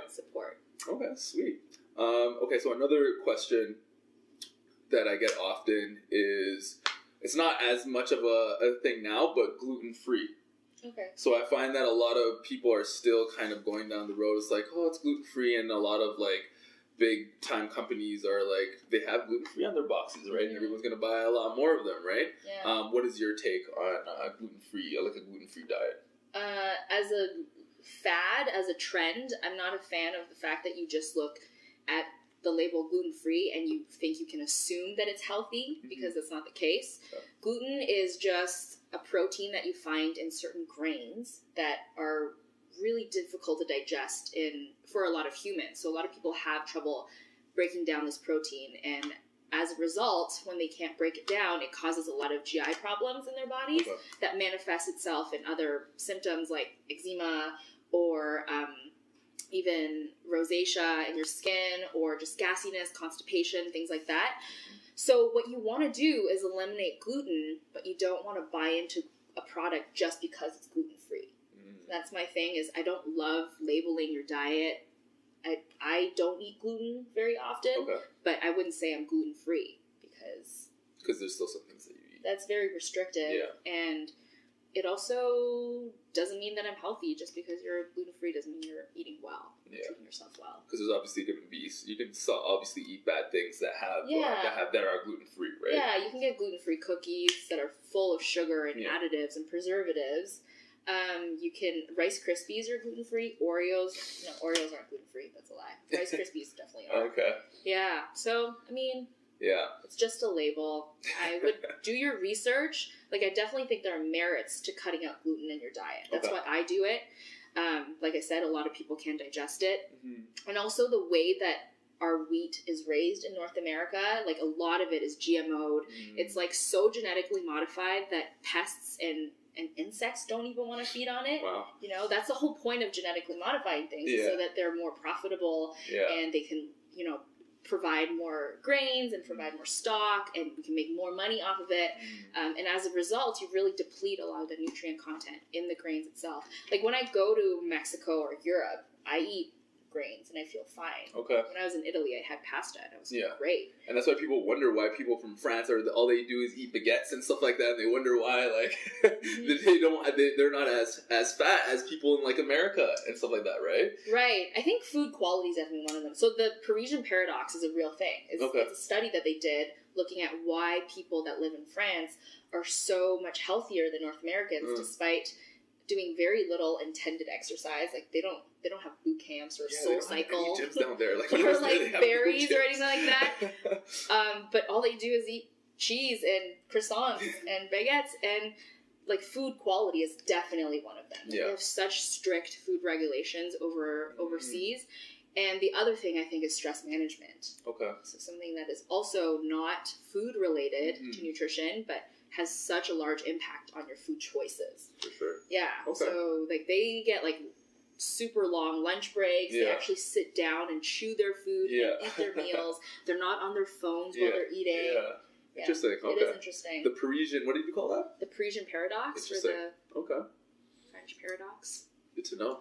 would support. Okay, sweet. Okay, so another question that I get often is, it's not as much of a thing now, but gluten-free. Okay. So I find that a lot of people are still kind of going down the road. It's like, oh, it's gluten-free, and a lot of like big time companies are like, they have gluten-free on their boxes, right? Mm-hmm. And everyone's going to buy a lot more of them, right? Yeah. What is your take on gluten-free, like a gluten-free diet? As a fad, as a trend, I'm not a fan of the fact that you just look at the label gluten-free and you think you can assume that it's healthy, because that's not the case. Okay. Gluten is just a protein that you find in certain grains that are really difficult to digest for a lot of humans. So a lot of people have trouble breaking down this protein, and as a result, when they can't break it down, it causes a lot of GI problems in their bodies that manifests itself in other symptoms like eczema or even rosacea in your skin, or just gassiness, constipation, things like that. So what you want to do is eliminate gluten, but you don't want to buy into a product just because it's gluten-free. That's my thing, is I don't love labeling your diet. I don't eat gluten very often, but I wouldn't say I'm gluten-free because there's still some things that you eat. That's very restrictive, and it also doesn't mean that I'm healthy. Just because you're gluten-free doesn't mean you're eating well, treating yourself well. Because there's obviously going to be, you can obviously eat bad things that are gluten-free, right? Yeah, you can get gluten-free cookies that are full of sugar and additives and preservatives. You can, Rice Krispies are gluten-free. Oreos aren't gluten-free. That's a lie. Rice Krispies definitely are. Okay. Yeah. So, I mean, it's just a label. I would do your research. Like, I definitely think there are merits to cutting out gluten in your diet. That's why I do it. Like I said, a lot of people can't digest it. Mm-hmm. And also the way that our wheat is raised in North America, like a lot of it is GMO'd. It's like so genetically modified that pests and insects don't even want to feed on it. Wow. You know, that's the whole point of genetically modifying things, so that they're more profitable and they can, provide more grains and provide more stock, and we can make more money off of it. And as a result, you really deplete a lot of the nutrient content in the grains itself. Like when I go to Mexico or Europe, I eat grains and I feel fine. Okay. When I was in Italy, I had pasta and I was great. And that's why people wonder why people from France all they do is eat baguettes and stuff like that, and they wonder why they're not as fat as people in like America and stuff like that, right? Right. I think food quality is definitely one of them. So the Parisian Paradox is a real thing. It's a study that they did looking at why people that live in France are so much healthier than North Americans despite doing very little intended exercise. Like they don't have boot camps or Soul Cycle gyms down there, or like berries or anything like that. But all they do is eat cheese and croissants and baguettes, and like food quality is definitely one of them. They have such strict food regulations overseas. And the other thing I think is stress management. Okay. So something that is also not food related to nutrition, but has such a large impact on your food choices. For sure. Yeah. Okay. So like they get like super long lunch breaks. They actually sit down and chew their food and eat their meals. They're not on their phones while they're eating. Yeah. Interesting. Okay. It is interesting. The Parisian, what did you call that? The Parisian Paradox, or the French Paradox. Good to know.